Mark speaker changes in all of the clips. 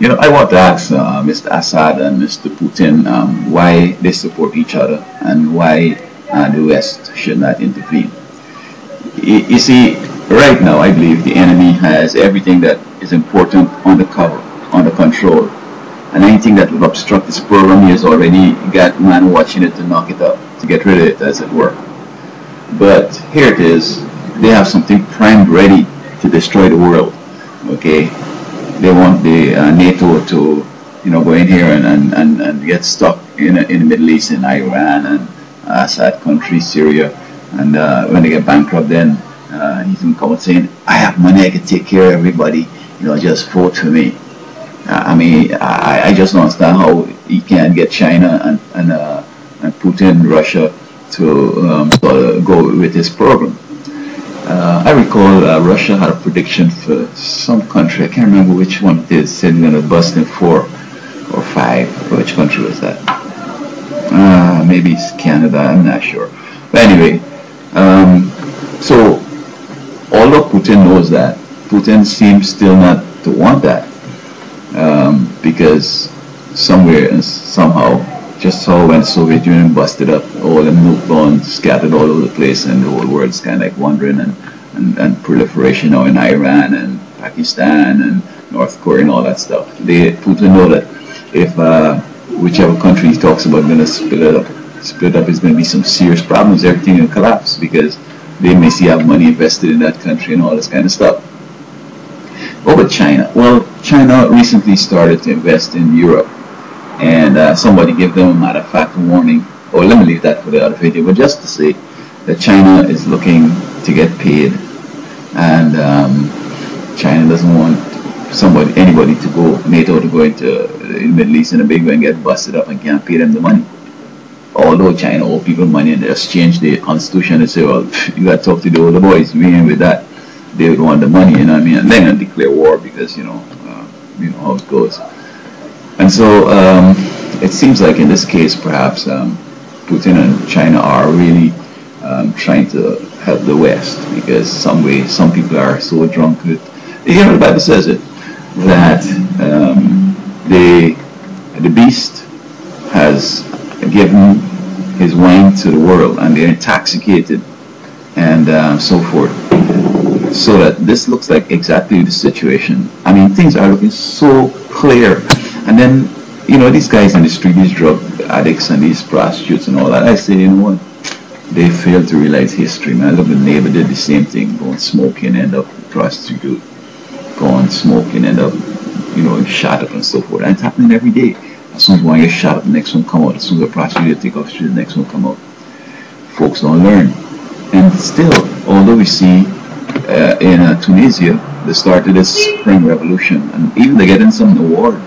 Speaker 1: I want to ask Mr. Assad and Mr. Putin why they support each other and why the West should not intervene. You see, right now, I believe the enemy has everything that is important on the cover, under control. And anything that will obstruct this program, he has already got man watching it to knock it up, to get rid of it, as it were. But here it is. They have something primed ready to destroy the world. Okay, they want the NATO to, go in here and get stuck in the Middle East, in Iran and Assad country, Syria, and when they get bankrupt, then he's gonna come out saying, "I have money, I can take care of everybody. Just vote for me." I mean, I just don't understand how he can get China and Putin, Russia, to sort of go with his program. I recall Russia had a prediction for some country. I can't remember which one it is. Said we're going to bust in 4 or 5. Which country was that? Maybe it's Canada. I'm not sure. But anyway, so although Putin knows that, Putin seems still not to want that because somewhere and somehow, just how when the Soviet Union busted up, all the nuke bombs scattered all over the place, and the whole world's kind of like wandering and proliferation now in Iran and Pakistan and North Korea and all that stuff. Putin know that if whichever country he talks about going to split up is going to be some serious problems. Everything will collapse because they may see have money invested in that country and all this kind of stuff. Over China. Well, China recently started to invest in Europe. And somebody gave them a matter of fact warning, or let me leave that for the other video, but just to say that China is looking to get paid, and China doesn't want anybody to go, NATO to go into the Middle East in a big way and get busted up and can't pay them the money. Although China owe people money and they just change the constitution and say, well, you got to talk to the older boys, we ain't with that. They would want the money, and then they're going to declare war because, you know how it goes. And so it seems like in this case, perhaps Putin and China are really trying to help the West because some people are so drunk with, the Bible says it, that the beast has given his wine to the world and they're intoxicated and so forth. So that this looks like exactly the situation. I mean, things are looking so clear. And then, these guys in the street, these drug addicts and these prostitutes and all that, I say, you know what? They fail to realize history, man. Look, the neighbor did the same thing, go and smoke and end up prostitute, go and smoke and end up, shot up and so forth. And it's happening every day. As soon as one gets shot up, the next one come out. As soon as a prostitute take off the street, the next one come out. Folks don't learn. And still, although we see in Tunisia, they started this spring revolution, and even they get in some award.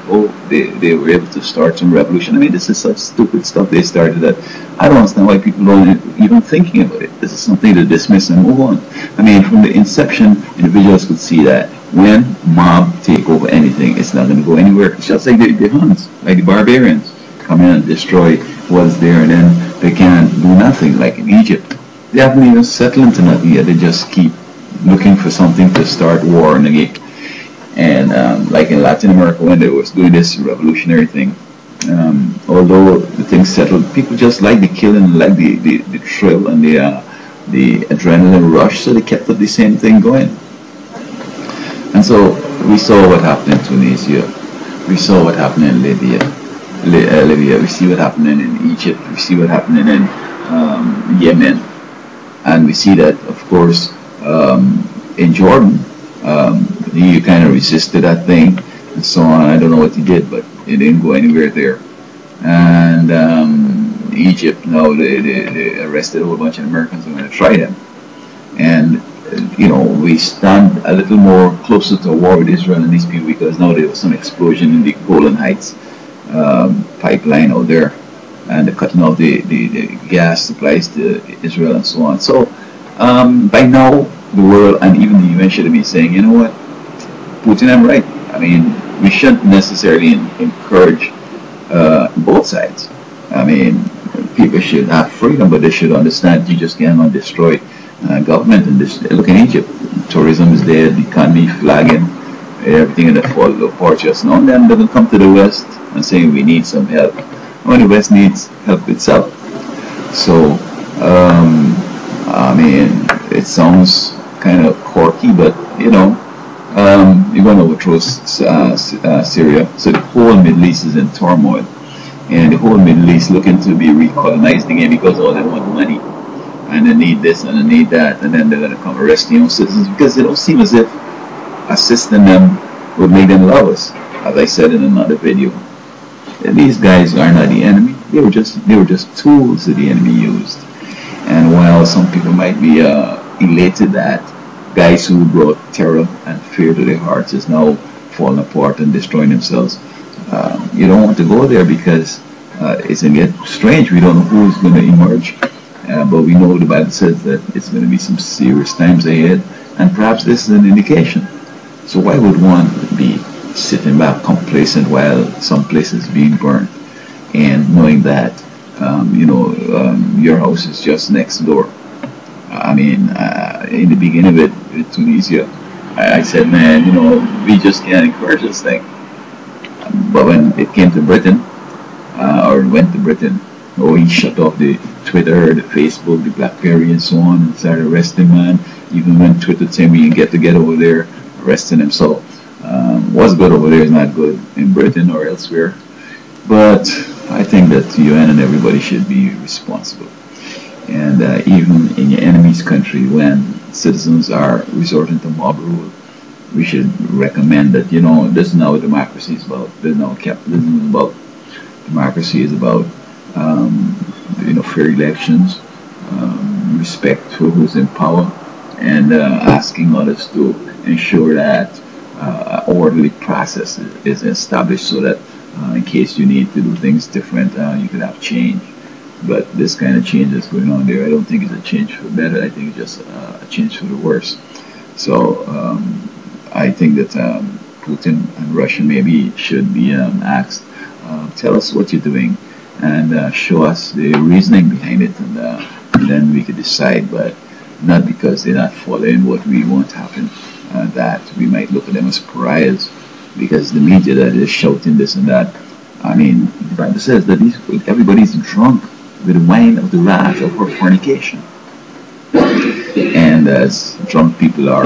Speaker 1: They were able to start some revolution. I mean, this is such stupid stuff they started that I don't understand why people don't even thinking about it. This is something to dismiss and move on. I mean, from the inception, individuals could see that when mob take over anything, it's not going to go anywhere. It's just like the Huns, like the barbarians, come in and destroy what's there, and then they can't do nothing. Like in Egypt, they haven't even settled into nothing yet. They just keep looking for something to start war again. And like in Latin America, when they was doing this revolutionary thing, although the thing settled, people just like the killing, like the thrill and the adrenaline rush, so they kept up the same thing going. And so we saw what happened in Tunisia, we saw what happened in Libya, we see what happened in Egypt, we see what happened in Yemen, and we see that, of course, in Jordan, he kind of resisted that thing and so on. I don't know what he did, but it didn't go anywhere there. And Egypt, now they arrested a whole bunch of Americans and going to try them. And we stand a little more closer to a war with Israel and these people because now there was some explosion in the Golan Heights pipeline out there, and they're cutting off the gas supplies to Israel and so on. So by now, the world and even the UN should be saying, you know what, Putin, I'm right. I mean, we shouldn't necessarily encourage both sides. I mean, people should have freedom, but they should understand you just can't destroy government. And look in Egypt, tourism is there, the economy flagging, everything in the fall apart just now and then. They're going to come to the West and say we need some help. When the West needs help itself. So, I mean, it sounds kind of quirky, but you know, you're going to overthrow Syria. So the whole Middle East is in turmoil. And the whole Middle East looking to be recolonized again because all they want money. And they need this and they need that. And then they're going to come arrest your own citizens because they don't seem as if assisting them would make them love us. As I said in another video, these guys are not the enemy. They were just tools that the enemy used. And while some people might be elated that guys who brought terror and fear to their hearts is now falling apart and destroying themselves, you don't want to go there because it's going to get strange. We don't know who's going to emerge, but we know the Bible says that it's going to be some serious times ahead, and perhaps this is an indication. So why would one be sitting back complacent while some place is being burned and knowing that your house is just next door? I mean, in the beginning of it with Tunisia, I said, man, we just can't encourage this thing. But when it came to Britain, or went to Britain, he shut off the Twitter, the Facebook, the BlackBerry, and so on, and started arresting man. Even when Twitter said we can get over there, arresting him. So what's good over there is not good in Britain or elsewhere. But I think that the UN and everybody should be responsible. And even in your enemy's country, when citizens are resorting to mob rule, we should recommend that, this is not what democracy is about. This is not what capitalism is about. Democracy is about, fair elections, respect for who's in power, and asking others to ensure that an orderly process is established so that in case you need to do things different, you can have change. But this kind of change that's going on there, I don't think it's a change for the better. I think it's just a change for the worse. So I think that Putin and Russia maybe should be asked, tell us what you're doing and show us the reasoning behind it, and then we could decide, but not because they're not following what we want to happen, that we might look at them as pariahs because the media that is shouting this and that. I mean, the Bible says that everybody's drunk with the wine of the wrath of her fornication. And as drunk people are,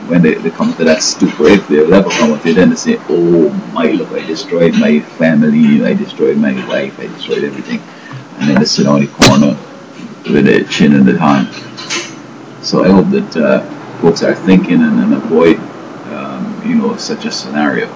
Speaker 1: when they come to that stupor, if they ever come to it, then they say, oh my, look, I destroyed my family, I destroyed my wife, I destroyed everything. And then they sit on the corner with their chin in the hand. So I hope that folks are thinking and avoid, such a scenario.